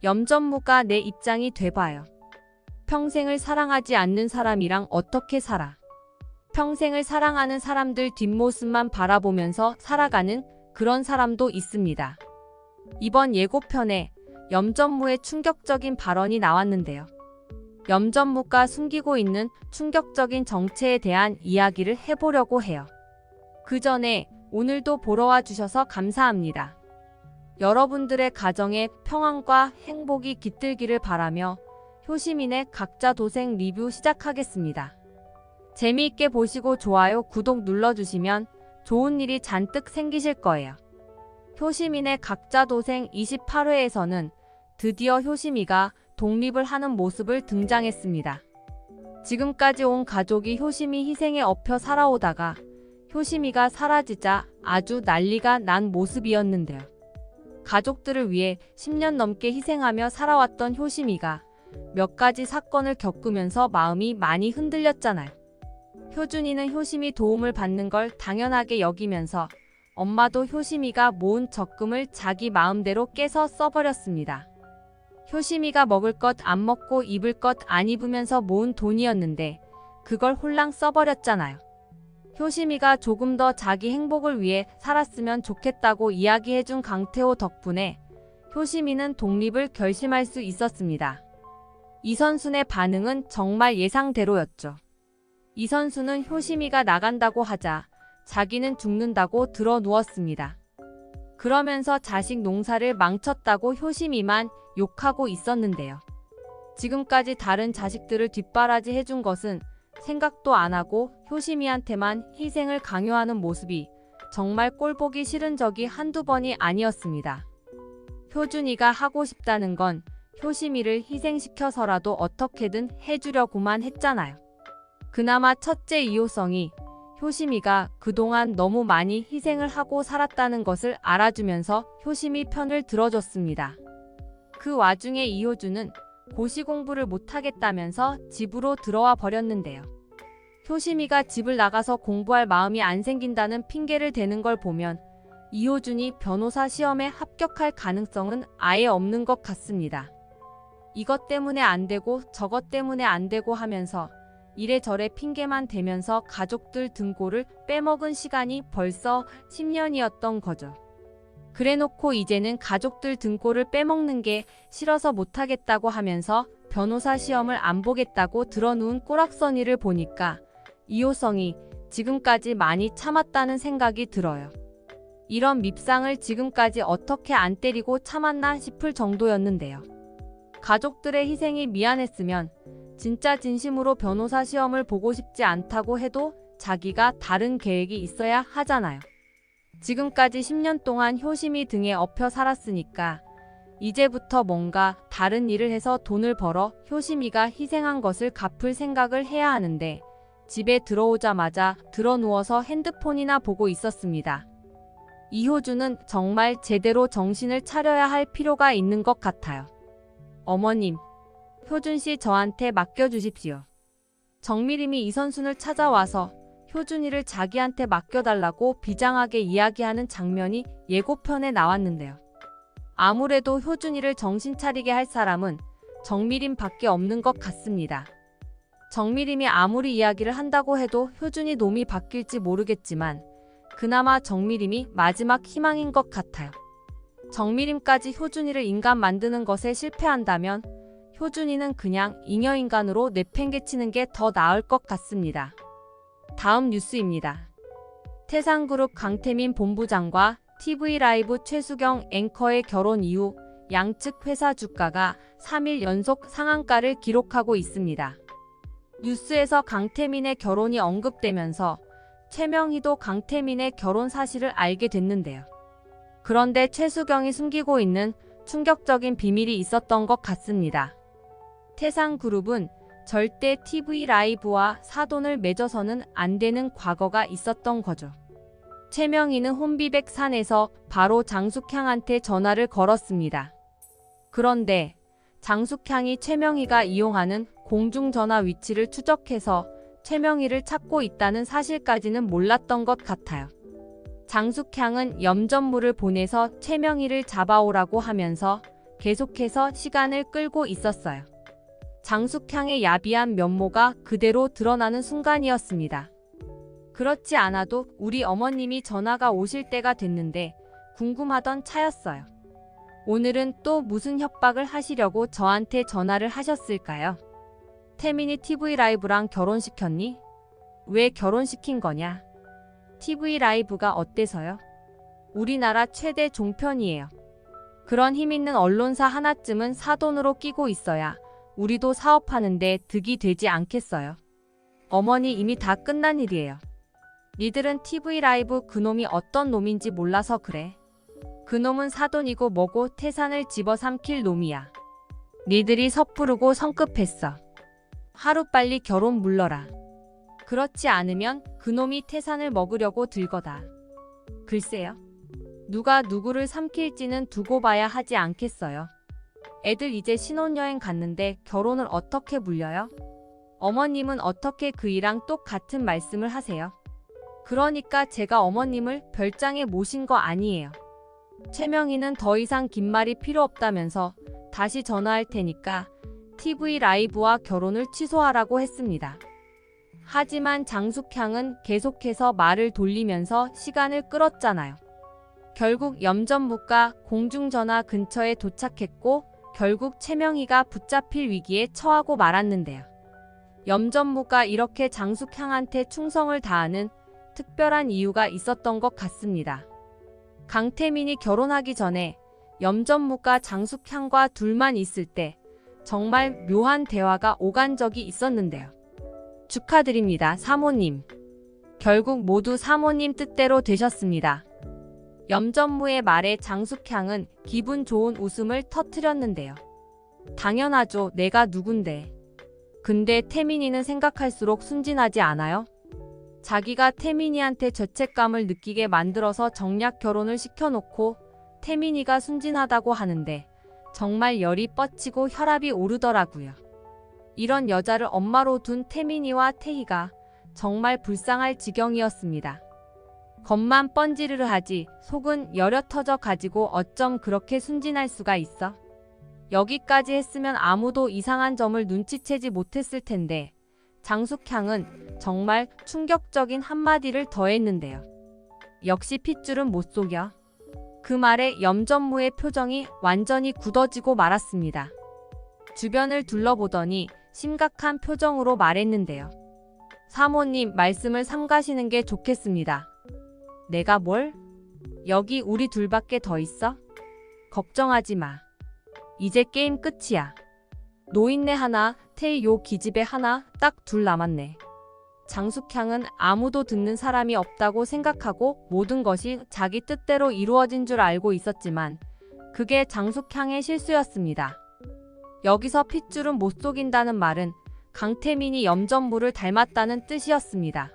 염전무가 내 입장이 돼봐요. 평생을 사랑하지 않는 사람이랑 어떻게 살아? 평생을 사랑하는 사람들 뒷모습만 바라보면서 살아가는 그런 사람도 있습니다. 이번 예고편에 염전무의 충격적인 발언이 나왔는데요. 염전무가 숨기고 있는 충격적인 정체에 대한 이야기를 해보려고 해요. 그 전에 오늘도 보러 와주셔서 감사합니다. 여러분들의 가정에 평안과 행복이 깃들기를 바라며 효시민의 각자 도생 리뷰 시작하겠습니다. 재미있게 보시고 좋아요, 구독 눌러주시면 좋은 일이 잔뜩 생기실 거예요. 효시민의 각자 도생 28회에서는 드디어 효시미가 독립을 하는 모습을 등장했습니다. 지금까지 온 가족이 효시미 희생에 엎여 살아오다가 효시미가 사라지자 아주 난리가 난 모습이었는데요. 가족들을 위해 10년 넘게 희생하며 살아왔던 효시미가 몇 가지 사건을 겪으면서 마음이 많이 흔들렸잖아요. 효준이는 효시미 도움을 받는 걸 당연하게 여기면서 엄마도 효시미가 모은 적금을 자기 마음대로 깨서 써버렸습니다. 효시미가 먹을 것 안 먹고 입을 것 안 입으면서 모은 돈이었는데 그걸 홀랑 써버렸잖아요. 효시미가 조금 더 자기 행복을 위해 살았으면 좋겠다고 이야기해준 강태호 덕분에 효시미는 독립을 결심할 수 있었습니다. 이선순의 반응은 정말 예상대로였죠. 이선순은 효시미가 나간다고 하자 자기는 죽는다고 드러누웠습니다. 그러면서 자식 농사를 망쳤다고 효시미만 욕하고 있었는데요. 지금까지 다른 자식들을 뒷바라지 해준 것은 생각도 안 하고 효시미한테만 희생을 강요하는 모습이 정말 꼴보기 싫은 적이 한두 번이 아니었습니다. 효준이가 하고 싶다는 건 효시미를 희생시켜서라도 어떻게든 해주려고만 했잖아요. 그나마 첫째 이효성이 효시미가 그동안 너무 많이 희생을 하고 살았다는 것을 알아주면서 효시미 편을 들어줬습니다. 그 와중에 이효준은 고시 공부를 못하겠다면서 집으로 들어와 버렸는데요. 효시미가 집을 나가서 공부할 마음이 안 생긴다는 핑계를 대는 걸 보면 이효준이 변호사 시험에 합격할 가능성은 아예 없는 것 같습니다. 이것 때문에 안 되고 저것 때문에 안 되고 하면서 이래저래 핑계만 대면서 가족들 등골을 빼먹은 시간이 벌써 10년이었던 거죠. 그래놓고 이제는 가족들 등골을 빼먹는 게 싫어서 못하겠다고 하면서 변호사 시험을 안 보겠다고 드러누운 꼬락서니를 보니까 이효성이 지금까지 많이 참았다는 생각이 들어요. 이런 밉상을 지금까지 어떻게 안 때리고 참았나 싶을 정도였는데요. 가족들의 희생이 미안했으면 진짜 진심으로 변호사 시험을 보고 싶지 않다고 해도 자기가 다른 계획이 있어야 하잖아요. 지금까지 10년 동안 효시미 등에 엎여 살았으니까 이제부터 뭔가 다른 일을 해서 돈을 벌어 효시미가 희생한 것을 갚을 생각을 해야 하는데 집에 들어오자마자 드러누워서 핸드폰이나 보고 있었습니다. 이효준은 정말 제대로 정신을 차려야 할 필요가 있는 것 같아요. 어머님, 효준씨 저한테 맡겨주십시오. 정미림이 이선순을 찾아와서 효준이를 자기한테 맡겨달라고 비장하게 이야기하는 장면이 예고편에 나왔는데요. 아무래도 효준이를 정신 차리게 할 사람은 정미림밖에 없는 것 같습니다. 정미림이 아무리 이야기를 한다고 해도 효준이 놈이 바뀔지 모르겠지만 그나마 정미림이 마지막 희망인 것 같아요. 정미림까지 효준이를 인간 만드는 것에 실패한다면 효준이는 그냥 잉여인간으로 내팽개치는 게 더 나을 것 같습니다. 다음 뉴스입니다. 태산그룹 강태민 본부장과 TV라이브 최수경 앵커의 결혼 이후 양측 회사 주가가 3일 연속 상한가를 기록하고 있습니다. 뉴스에서 강태민의 결혼이 언급되면서 최명희도 강태민의 결혼 사실을 알게 됐는데요. 그런데 최수경이 숨기고 있는 충격적인 비밀이 있었던 것 같습니다. 태산그룹은 절대 TV라이브와 사돈을 맺어서는 안 되는 과거가 있었던 거죠. 최명희는 혼비백산에서 바로 장숙향한테 전화를 걸었습니다. 그런데 장숙향이 최명희가 이용하는 공중전화 위치를 추적해서 최명희를 찾고 있다는 사실까지는 몰랐던 것 같아요. 장숙향은 염전무를 보내서 최명희를 잡아오라고 하면서 계속해서 시간을 끌고 있었어요. 장숙향의 야비한 면모가 그대로 드러나는 순간이었습니다. 그렇지 않아도 우리 어머님이 전화가 오실 때가 됐는데 궁금하던 차였어요. 오늘은 또 무슨 협박을 하시려고 저한테 전화를 하셨을까요? 태민이 TV 라이브랑 결혼시켰니? 왜 결혼시킨 거냐? TV 라이브가 어때서요? 우리나라 최대 종편이에요. 그런 힘있는 언론사 하나쯤은 사돈으로 끼고 있어야 우리도 사업하는데 득이 되지 않겠어요? 어머니 이미 다 끝난 일이에요. 니들은 TV 라이브 그놈이 어떤 놈인지 몰라서 그래. 그놈은 사돈이고 뭐고 태산을 집어삼킬 놈이야. 니들이 섣부르고 성급했어. 하루빨리 결혼 물러라. 그렇지 않으면 그놈이 태산을 먹으려고 들거다. 글쎄요. 누가 누구를 삼킬지는 두고 봐야 하지 않겠어요. 애들 이제 신혼여행 갔는데 결혼을 어떻게 물려요? 어머님은 어떻게 그이랑 똑같은 말씀을 하세요? 그러니까 제가 어머님을 별장에 모신 거 아니에요. 최명희는 더 이상 긴 말이 필요 없다면서 다시 전화할 테니까 TV 라이브와 결혼을 취소하라고 했습니다. 하지만 장숙향은 계속해서 말을 돌리면서 시간을 끌었잖아요. 결국 염전무가 공중전화 근처에 도착했고 결국 최명희가 붙잡힐 위기에 처하고 말았는데요. 염전무가 이렇게 장숙향한테 충성을 다하는 특별한 이유가 있었던 것 같습니다. 강태민이 결혼하기 전에 염전무가 장숙향과 둘만 있을 때 정말 묘한 대화가 오간 적이 있었는데요. 축하드립니다, 사모님. 결국 모두 사모님 뜻대로 되셨습니다. 염전무의 말에 장숙향은 기분 좋은 웃음을 터뜨렸는데요. 당연하죠. 내가 누군데. 근데 태민이는 생각할수록 순진하지 않아요? 자기가 태민이한테 죄책감을 느끼게 만들어서 정략 결혼을 시켜놓고 태민이가 순진하다고 하는데 정말 열이 뻗치고 혈압이 오르더라고요. 이런 여자를 엄마로 둔 태민이와 태희가 정말 불쌍할 지경이었습니다. 겉만 번지르르 하지 속은 여려 터져 가지고 어쩜 그렇게 순진할 수가 있어? 여기까지 했으면 아무도 이상한 점을 눈치채지 못했을 텐데 장숙향은 정말 충격적인 한마디를 더했는데요. 역시 핏줄은 못 속여. 그 말에 염전무의 표정이 완전히 굳어지고 말았습니다. 주변을 둘러보더니 심각한 표정으로 말했는데요. 사모님 말씀을 삼가시는 게 좋겠습니다. 내가 뭘? 여기 우리 둘밖에 더 있어? 걱정하지 마. 이제 게임 끝이야. 노인네 하나, 태희 요 기집애 하나, 딱 둘 남았네. 장숙향은 아무도 듣는 사람이 없다고 생각하고 모든 것이 자기 뜻대로 이루어진 줄 알고 있었지만 그게 장숙향의 실수였습니다. 여기서 핏줄은 못 속인다는 말은 강태민이 염전무를 닮았다는 뜻이었습니다.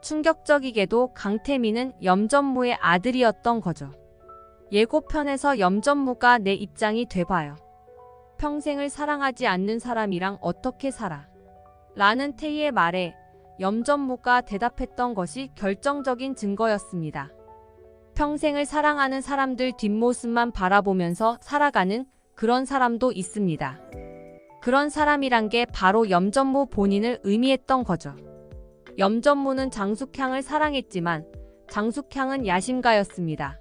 충격적이게도 강태민은 염전무의 아들이었던 거죠. 예고편에서 염전무가 내 입장이 돼봐요. 평생을 사랑하지 않는 사람이랑 어떻게 살아? 라는 태희의 말에 염전무가 대답했던 것이 결정적인 증거였습니다. 평생을 사랑하는 사람들 뒷모습만 바라보면서 살아가는 그런 사람도 있습니다. 그런 사람이란 게 바로 염전무 본인을 의미했던 거죠. 염전무는 장숙향을 사랑했지만 장숙향은 야심가였습니다.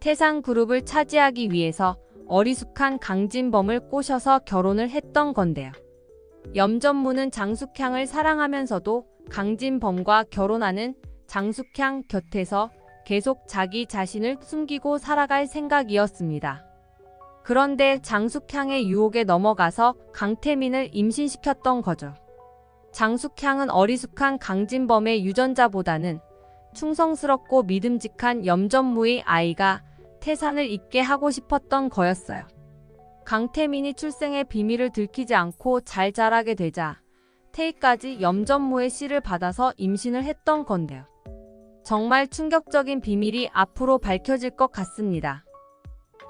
태산그룹을 차지하기 위해서 어리숙한 강진범을 꼬셔서 결혼을 했던 건데요. 염전무는 장숙향을 사랑하면서도 강진범과 결혼하는 장숙향 곁에서 계속 자기 자신을 숨기고 살아갈 생각이었습니다. 그런데 장숙향의 유혹에 넘어가서 강태민을 임신시켰던 거죠. 장숙향은 어리숙한 강진범의 유전자보다는 충성스럽고 믿음직한 염전무의 아이가 태산을 잇게 하고 싶었던 거였어요. 강태민이 출생의 비밀을 들키지 않고 잘 자라게 되자 태희까지 염전무의 씨를 받아서 임신을 했던 건데요. 정말 충격적인 비밀이 앞으로 밝혀질 것 같습니다.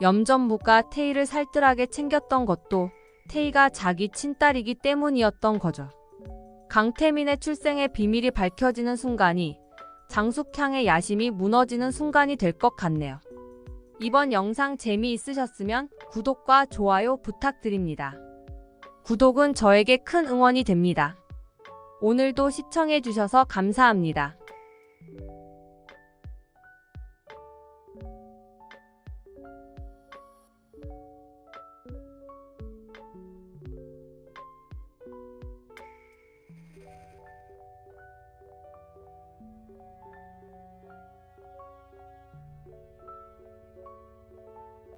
염전무가 태희를 살뜰하게 챙겼던 것도 태희가 자기 친딸이기 때문이었던 거죠. 강태민의 출생의 비밀이 밝혀지는 순간이 장숙향의 야심이 무너지는 순간이 될 것 같네요. 이번 영상 재미있으셨으면 구독과 좋아요 부탁드립니다. 구독은 저에게 큰 응원이 됩니다. 오늘도 시청해주셔서 감사합니다.